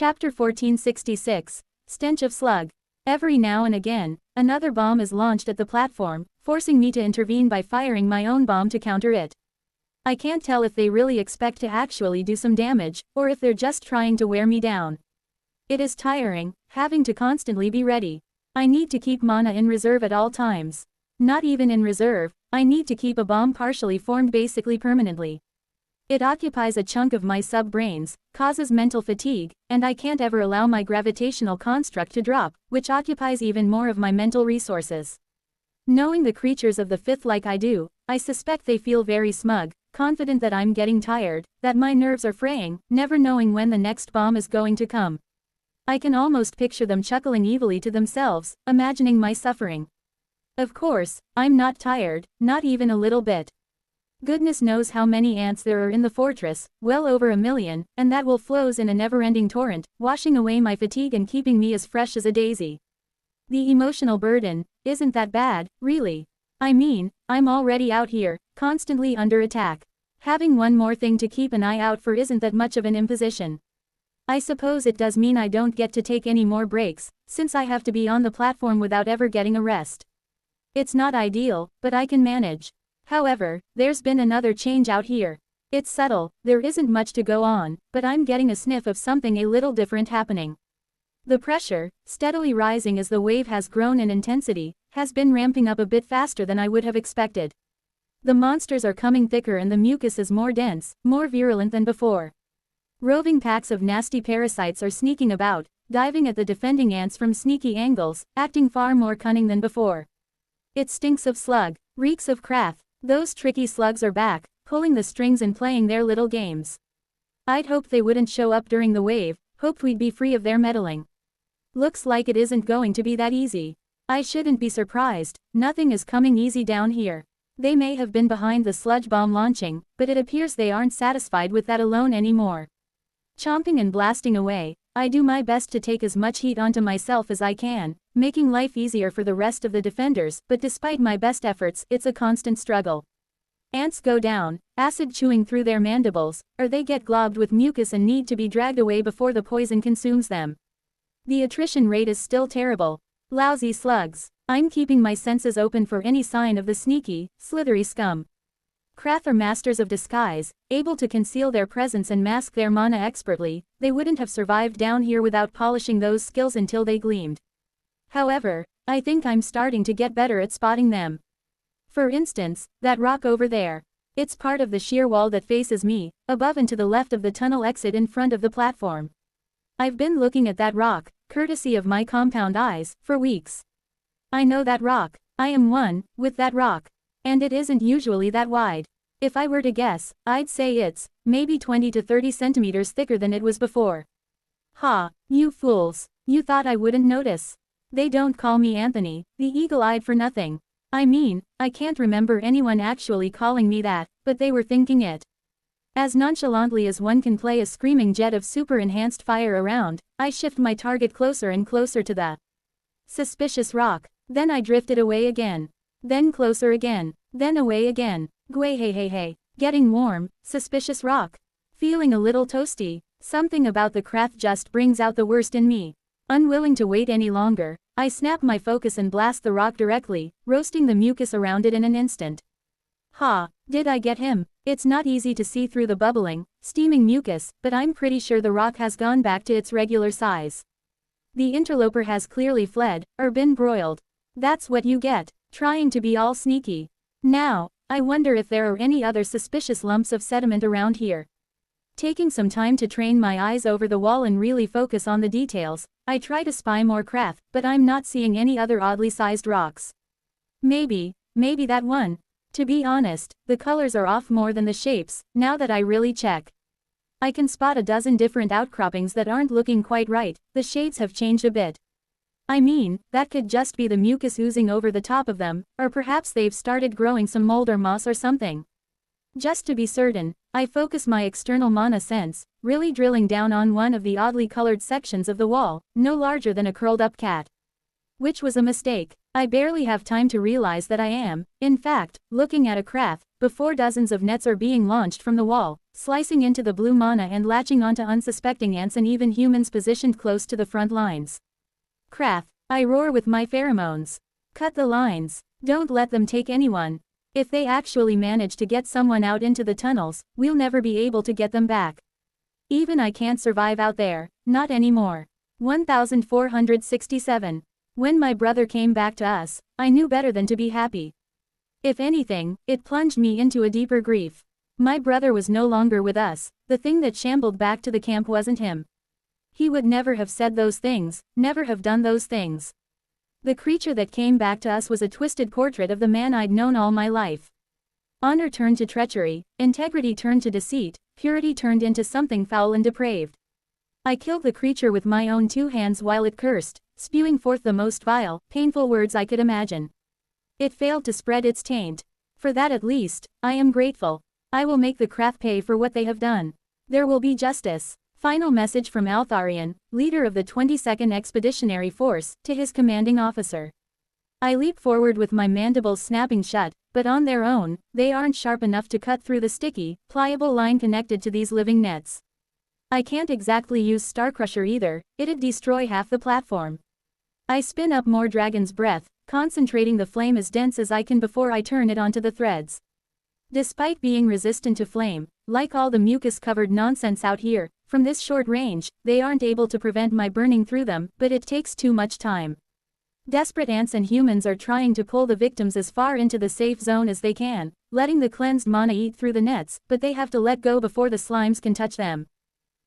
Chapter 1466. Stench of Slug. Every now and again, another bomb is launched at the platform, forcing me to intervene by firing my own bomb to counter it. I can't tell if they really expect to actually do some damage, or if they're just trying to wear me down. It is tiring, having to constantly be ready. I need to keep mana in reserve at all times. Not even in reserve, I need to keep a bomb partially formed basically permanently. It occupies a chunk of my sub-brains, causes mental fatigue, and I can't ever allow my gravitational construct to drop, which occupies even more of my mental resources. Knowing the creatures of the fifth like I do, I suspect they feel very smug, confident that I'm getting tired, that my nerves are fraying, never knowing when the next bomb is going to come. I can almost picture them chuckling evilly to themselves, imagining my suffering. Of course, I'm not tired, not even a little bit. Goodness knows how many ants there are in the fortress, well over 1 million, and that will flows in a never-ending torrent, washing away my fatigue and keeping me as fresh as a daisy. The emotional burden isn't that bad, really. I mean, I'm already out here, constantly under attack. Having one more thing to keep an eye out for isn't that much of an imposition. I suppose it does mean I don't get to take any more breaks, since I have to be on the platform without ever getting a rest. It's not ideal, but I can manage. However, there's been another change out here. It's subtle, there isn't much to go on, but I'm getting a sniff of something a little different happening. The pressure, steadily rising as the wave has grown in intensity, has been ramping up a bit faster than I would have expected. The monsters are coming thicker and the mucus is more dense, more virulent than before. Roving packs of nasty parasites are sneaking about, diving at the defending ants from sneaky angles, acting far more cunning than before. It stinks of slug, reeks of krath. Those tricky slugs are back, pulling the strings and playing their little games. I'd hoped they wouldn't show up during the wave, hoped we'd be free of their meddling. Looks like it isn't going to be that easy. I shouldn't be surprised, nothing is coming easy down here. They may have been behind the sludge bomb launching, but it appears they aren't satisfied with that alone anymore. Chomping and blasting away, I do my best to take as much heat onto myself as I can, making life easier for the rest of the defenders, but despite my best efforts, it's a constant struggle. Ants go down, acid chewing through their mandibles, or they get globbed with mucus and need to be dragged away before the poison consumes them. The attrition rate is still terrible. Lousy slugs. I'm keeping my senses open for any sign of the sneaky, slithery scum. Krath are masters of disguise, able to conceal their presence and mask their mana expertly. They wouldn't have survived down here without polishing those skills until they gleamed. However, I think I'm starting to get better at spotting them. For instance, that rock over there. It's part of the sheer wall that faces me, above and to the left of the tunnel exit in front of the platform. I've been looking at that rock, courtesy of my compound eyes, for weeks. I know that rock. I am one with that rock. And it isn't usually that wide. If I were to guess, I'd say it's maybe 20 to 30 centimeters thicker than it was before. Ha, you fools. You thought I wouldn't notice. They don't call me Anthony, the eagle-eyed, for nothing. I mean, I can't remember anyone actually calling me that, but they were thinking it. As nonchalantly as one can play a screaming jet of super-enhanced fire around, I shift my target closer and closer to the suspicious rock. Then I drifted away again. Then closer again. Then away again. Gway hey hey hey. Getting warm, suspicious rock. Feeling a little toasty. Something about the krath just brings out the worst in me. Unwilling to wait any longer, I snap my focus and blast the rock directly, roasting the mucus around it in an instant. Ha, did I get him? It's not easy to see through the bubbling, steaming mucus, but I'm pretty sure the rock has gone back to its regular size. The interloper has clearly fled, or been broiled. That's what you get, trying to be all sneaky. Now, I wonder if there are any other suspicious lumps of sediment around here. Taking some time to train my eyes over the wall and really focus on the details, I try to spy more krath, but I'm not seeing any other oddly sized rocks. Maybe that one. To be honest, the colors are off more than the shapes, now that I really check. I can spot a dozen different outcroppings that aren't looking quite right, the shades have changed a bit. I mean, that could just be the mucus oozing over the top of them, or perhaps they've started growing some mold or moss or something. Just to be certain, I focus my external mana sense, really drilling down on one of the oddly colored sections of the wall, no larger than a curled-up cat. Which was a mistake. I barely have time to realize that I am, in fact, looking at a krath, before dozens of nets are being launched from the wall, slicing into the blue mana and latching onto unsuspecting ants and even humans positioned close to the front lines. Krath, I roar with my pheromones. Cut the lines. Don't let them take anyone. If they actually manage to get someone out into the tunnels, we'll never be able to get them back. Even I can't survive out there, not anymore. 1467. When my brother came back to us, I knew better than to be happy. If anything, it plunged me into a deeper grief. My brother was no longer with us, the thing that shambled back to the camp wasn't him. He would never have said those things, never have done those things. The creature that came back to us was a twisted portrait of the man I'd known all my life. Honor turned to treachery, integrity turned to deceit, purity turned into something foul and depraved. I killed the creature with my own 2 hands while it cursed, spewing forth the most vile, painful words I could imagine. It failed to spread its taint. For that at least, I am grateful. I will make the Krath pay for what they have done. There will be justice. Final message from Altharian, leader of the 22nd Expeditionary Force, to his commanding officer. I leap forward with my mandibles snapping shut, but on their own, they aren't sharp enough to cut through the sticky, pliable line connected to these living nets. I can't exactly use Starcrusher either, it'd destroy half the platform. I spin up more Dragon's Breath, concentrating the flame as dense as I can before I turn it onto the threads. Despite being resistant to flame, like all the mucus-covered nonsense out here, from this short range, they aren't able to prevent my burning through them, but it takes too much time. Desperate ants and humans are trying to pull the victims as far into the safe zone as they can, letting the cleansed mana eat through the nets, but they have to let go before the slimes can touch them.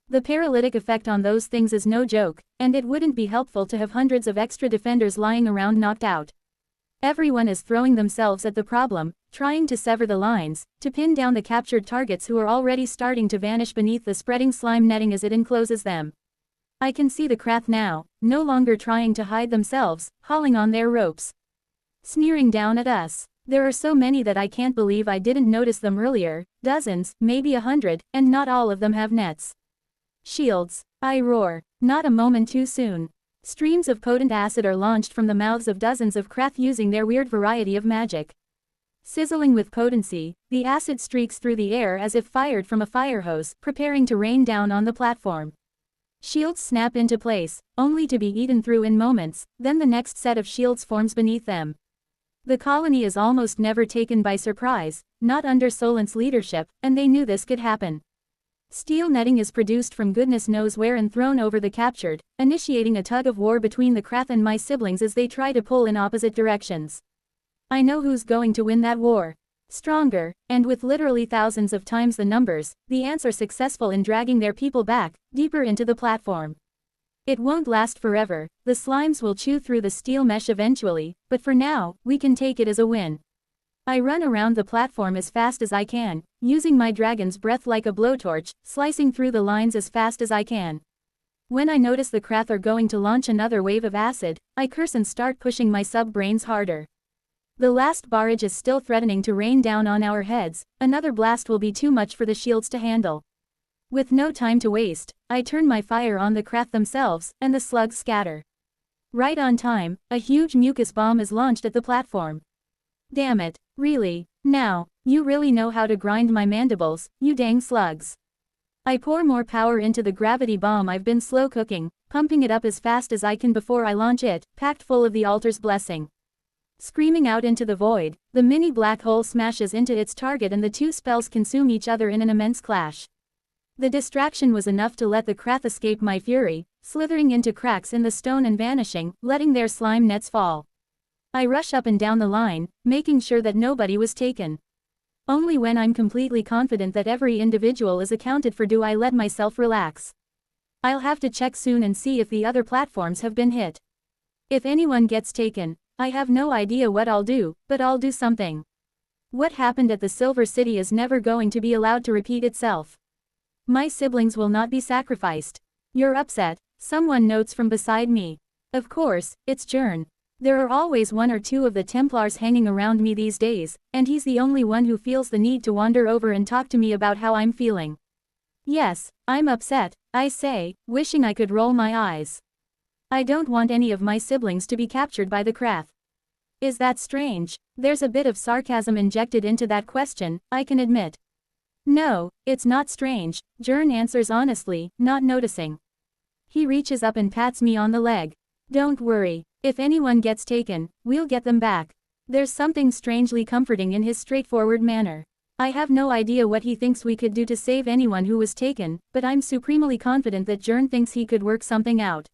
The paralytic effect on those things is no joke, and it wouldn't be helpful to have hundreds of extra defenders lying around knocked out. Everyone is throwing themselves at the problem, trying to sever the lines, to pin down the captured targets who are already starting to vanish beneath the spreading slime netting as it encloses them. I can see the Krath now, no longer trying to hide themselves, hauling on their ropes. Sneering down at us. There are so many that I can't believe I didn't notice them earlier, dozens, maybe 100, and not all of them have nets. Shields. I roar. Not a moment too soon. Streams of potent acid are launched from the mouths of dozens of Krath using their weird variety of magic. Sizzling with potency, the acid streaks through the air as if fired from a fire hose, preparing to rain down on the platform. Shields snap into place, only to be eaten through in moments, then the next set of shields forms beneath them. The colony is almost never taken by surprise, not under Solent's leadership, and they knew this could happen. Steel netting is produced from goodness knows where and thrown over the captured, initiating a tug of war between the Krath and my siblings as they try to pull in opposite directions. I know who's going to win that war. Stronger, and with literally thousands of times the numbers, the ants are successful in dragging their people back, deeper into the platform. It won't last forever, the slimes will chew through the steel mesh eventually, but for now, we can take it as a win. I run around the platform as fast as I can, using my dragon's breath like a blowtorch, slicing through the lines as fast as I can. When I notice the Krath are going to launch another wave of acid, I curse and start pushing my sub-brains harder. The last barrage is still threatening to rain down on our heads, another blast will be too much for the shields to handle. With no time to waste, I turn my fire on the Krath themselves, and the slugs scatter. Right on time, a huge mucus bomb is launched at the platform. Damn it, really? Now, you really know how to grind my mandibles, you dang slugs. I pour more power into the gravity bomb I've been slow cooking, pumping it up as fast as I can before I launch it, packed full of the altar's blessing. Screaming out into the void, the mini black hole smashes into its target and the two spells consume each other in an immense clash. The distraction was enough to let the Krath escape my fury, slithering into cracks in the stone and vanishing, letting their slime nets fall. I rush up and down the line, making sure that nobody was taken. Only when I'm completely confident that every individual is accounted for do I let myself relax. I'll have to check soon and see if the other platforms have been hit. If anyone gets taken, I have no idea what I'll do, but I'll do something. What happened at the Silver City is never going to be allowed to repeat itself. My siblings will not be sacrificed. You're upset, someone notes from beside me. Of course, it's Jern. There are always one or two of the Templars hanging around me these days, and he's the only one who feels the need to wander over and talk to me about how I'm feeling. Yes, I'm upset, I say, wishing I could roll my eyes. I don't want any of my siblings to be captured by the Krath. Is that strange? There's a bit of sarcasm injected into that question, I can admit. No, it's not strange, Jern answers honestly, not noticing. He reaches up and pats me on the leg. Don't worry, if anyone gets taken, we'll get them back. There's something strangely comforting in his straightforward manner. I have no idea what he thinks we could do to save anyone who was taken, but I'm supremely confident that Jern thinks he could work something out.